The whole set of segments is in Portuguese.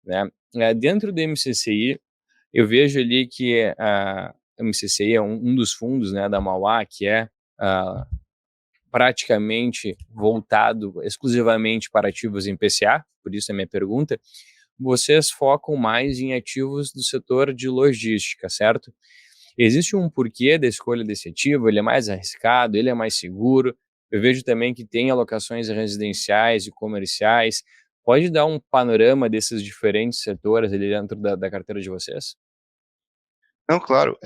né. Dentro do MCCI, eu vejo ali que a MCCI é um dos fundos, né, da Mauá, que é, ah, praticamente voltado exclusivamente para ativos em PCA, por isso a minha pergunta. Vocês focam mais em ativos do setor de logística, certo? Existe um porquê da escolha desse ativo? Ele é mais arriscado? Ele é mais seguro? Eu vejo também que tem alocações residenciais e comerciais. Pode dar um panorama desses diferentes setores ali dentro da carteira de vocês? Não, claro,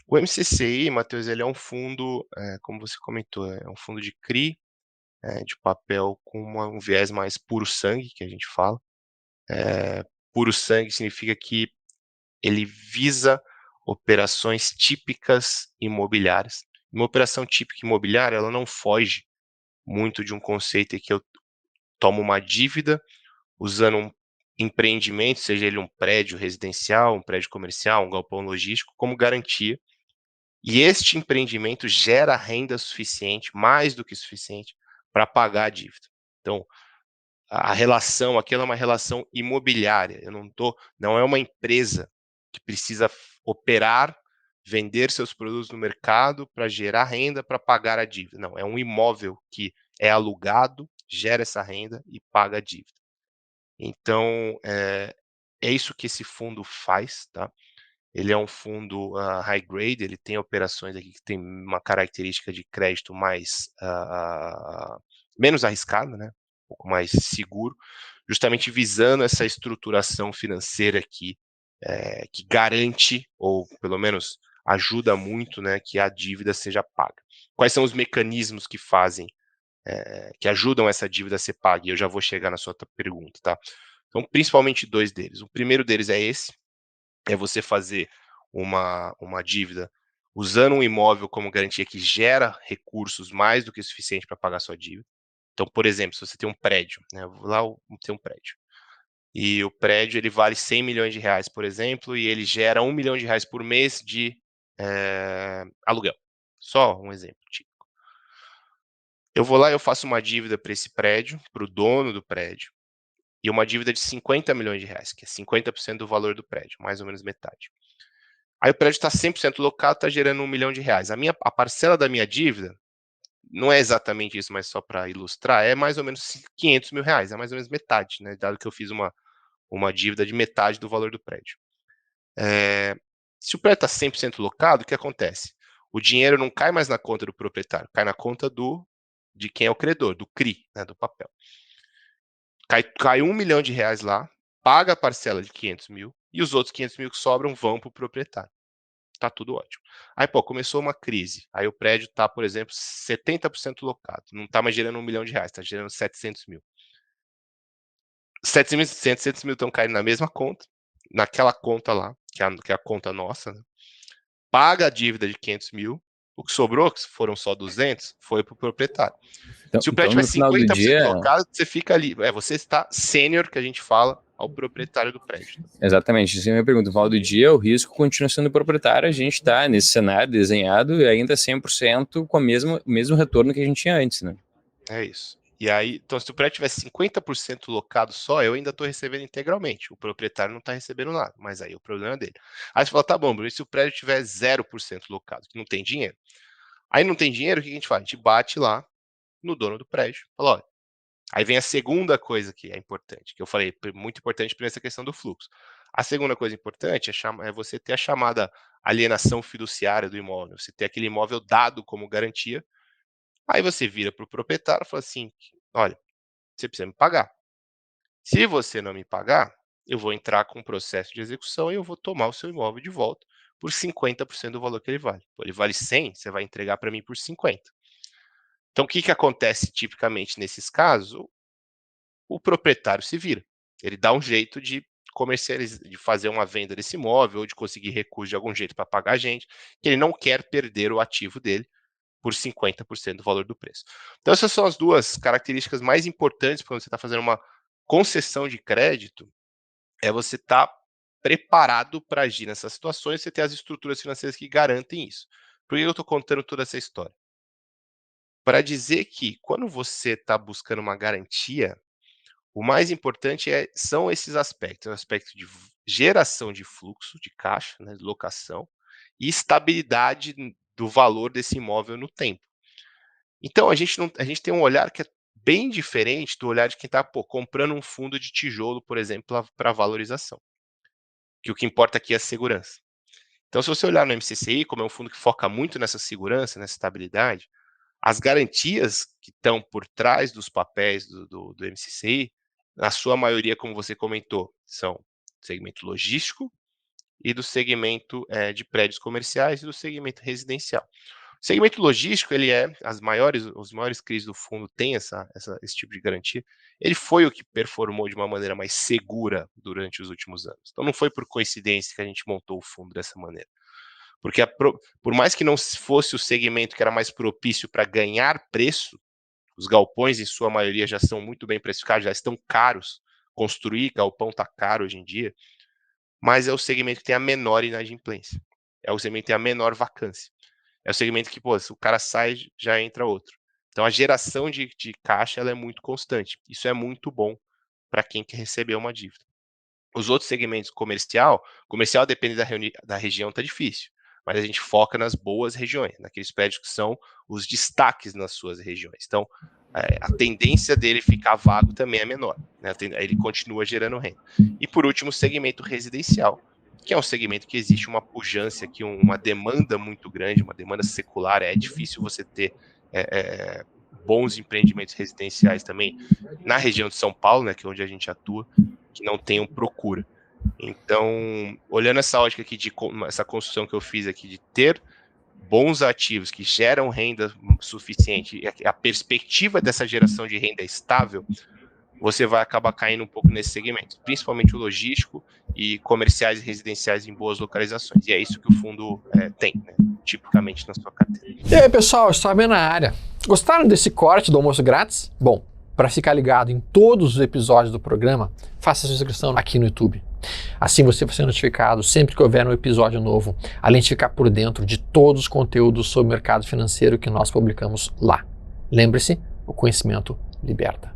o MCCI, Matheus, ele é um fundo, como você comentou, é um fundo de CRI, de papel com um viés mais puro sangue, que a gente fala. Puro sangue significa que ele visa operações típicas imobiliárias. Uma operação típica imobiliária, ela não foge muito de um conceito em que eu tomo uma dívida usando um empreendimento, seja ele um prédio residencial, um prédio comercial, um galpão logístico, como garantia. E este empreendimento gera renda suficiente, mais do que suficiente, para pagar a dívida. Então, a relação aqui ela é uma relação imobiliária. Não é uma empresa que precisa operar, vender seus produtos no mercado para gerar renda para pagar a dívida. Não, é um imóvel que é alugado, gera essa renda e paga a dívida. Então, é isso que esse fundo faz, tá? Ele é um fundo high grade, ele tem operações aqui que tem uma característica de crédito mais menos arriscada, né? Um pouco mais seguro, justamente visando essa estruturação financeira aqui, que garante, ou pelo menos ajuda muito, né, que a dívida seja paga. Quais são os mecanismos que fazem, que ajudam essa dívida a ser paga? E eu já vou chegar na sua outra pergunta, tá? Então, principalmente dois deles. O primeiro deles é esse, é você fazer uma dívida usando um imóvel como garantia que gera recursos mais do que suficiente para pagar sua dívida. Então, por exemplo, se você tem um prédio, né, lá tem um prédio, e o prédio ele vale 100 milhões de reais, por exemplo, e ele gera 1 milhão de reais por mês de aluguel. Só um exemplo típico. Eu vou lá e eu faço uma dívida para esse prédio, para o dono do prédio, e uma dívida de 50 milhões de reais, que é 50% do valor do prédio, mais ou menos metade. Aí o prédio está 100% locado, está gerando 1 milhão de reais. A parcela da minha dívida, não é exatamente isso, mas só para ilustrar, é mais ou menos 500 mil reais, é mais ou menos metade, né, dado que eu fiz uma dívida de metade do valor do prédio. Eh, Se o prédio está 100% locado, o que acontece? O dinheiro não cai mais na conta do proprietário, cai na conta de quem é o credor, do CRI, né, do papel. Cai 1 milhão de reais lá, paga a parcela de 500 mil, e os outros 500 mil que sobram vão para o proprietário. Tá tudo ótimo. Aí, pô, começou uma crise. Aí o prédio tá, por exemplo, 70% locado. Não tá mais gerando 1 milhão de reais, tá gerando 700 mil. 700 mil estão caindo na mesma conta, naquela conta lá, que é a conta nossa, né? Paga a dívida de 500 mil. O que sobrou, que foram só 200, foi pro proprietário. Então Se o então prédio tiver no final do 50% dia locado, você fica ali. Você está sênior, que a gente fala, ao proprietário do prédio. exatamente, isso é a minha pergunta. No final do dia, o risco continua sendo proprietário, a gente está nesse cenário desenhado e ainda 100% com o mesmo retorno que a gente tinha antes, né? É isso. E aí, então, se o prédio tiver 50% locado só, eu ainda estou recebendo integralmente. O proprietário não está recebendo nada, mas aí o problema é dele. Aí você fala, tá bom, Bruno, e se o prédio tiver 0% locado, que não tem dinheiro? Aí não tem dinheiro, o que a gente faz? A gente bate lá no dono do prédio. Fala, olha, aí vem a segunda coisa que é importante, que eu falei, muito importante para essa questão do fluxo. A segunda coisa importante é você ter a chamada alienação fiduciária do imóvel, você ter aquele imóvel dado como garantia. Aí você vira para o proprietário e fala assim: olha, você precisa me pagar. Se você não me pagar, eu vou entrar com um processo de execução e eu vou tomar o seu imóvel de volta por 50% do valor que ele vale. Pô, ele vale 100, você vai entregar para mim por 50. Então, o que, que acontece tipicamente nesses casos? O proprietário se vira. Ele dá um jeito de comercializar, de fazer uma venda desse imóvel ou de conseguir recurso de algum jeito para pagar a gente, que ele não quer perder o ativo dele por 50% do valor do preço. Então, essas são as duas características mais importantes quando você está fazendo uma concessão de crédito, é você estar preparado para agir nessas situações, você ter as estruturas financeiras que garantem isso. Por que eu estou contando toda essa história? Para dizer que quando você está buscando uma garantia, O mais importante são esses aspectos, o aspecto de geração de fluxo de caixa, né, de locação, e estabilidade do valor desse imóvel no tempo. Então a gente tem um olhar que é bem diferente do olhar de quem está comprando um fundo de tijolo, por exemplo, para valorização, que o que importa aqui é a segurança. Então, se você olhar no MCCI, como é um fundo que foca muito nessa segurança, nessa estabilidade, as garantias que estão por trás dos papéis do MCCI, na sua maioria, como você comentou, são do segmento logístico e do segmento de prédios comerciais e do segmento residencial. O segmento logístico, ele os maiores CRIs do fundo têm esse tipo de garantia. Ele foi o que performou de uma maneira mais segura durante os últimos anos. Então, não foi por coincidência que a gente montou o fundo dessa maneira. Porque por mais que não fosse o segmento que era mais propício para ganhar preço, os galpões, em sua maioria, já são muito bem precificados, já estão caros. Construir galpão está caro hoje em dia, mas é o segmento que tem a menor inadimplência. É o segmento que tem a menor vacância. É o segmento que, pô, se o cara sai, já entra outro. Então, a geração de caixa ela é muito constante. Isso é muito bom para quem quer receber uma dívida. Os outros segmentos comercial depende da região, tá difícil. Mas a gente foca nas boas regiões, naqueles prédios que são os destaques nas suas regiões. Então, a tendência dele ficar vago também é menor, né? Ele continua gerando renda. E por último, o segmento residencial, que é um segmento que existe uma pujança, que uma demanda muito grande, uma demanda secular. É difícil você ter bons empreendimentos residenciais também na região de São Paulo, né, que é onde a gente atua, que não tenham procura. Então, olhando essa ótica aqui, essa construção que eu fiz aqui de ter bons ativos que geram renda suficiente, e a perspectiva dessa geração de renda é estável, você vai acabar caindo um pouco nesse segmento, principalmente o logístico e comerciais e residenciais em boas localizações. E é isso que o fundo tem, né, tipicamente na sua carteira. E aí, pessoal, estou bem na área. Gostaram desse corte do almoço grátis? Bom, para ficar ligado em todos os episódios do programa, faça sua inscrição aqui no YouTube. Assim você vai ser notificado sempre que houver um episódio novo, além de ficar por dentro de todos os conteúdos sobre o mercado financeiro que nós publicamos lá. Lembre-se, o conhecimento liberta.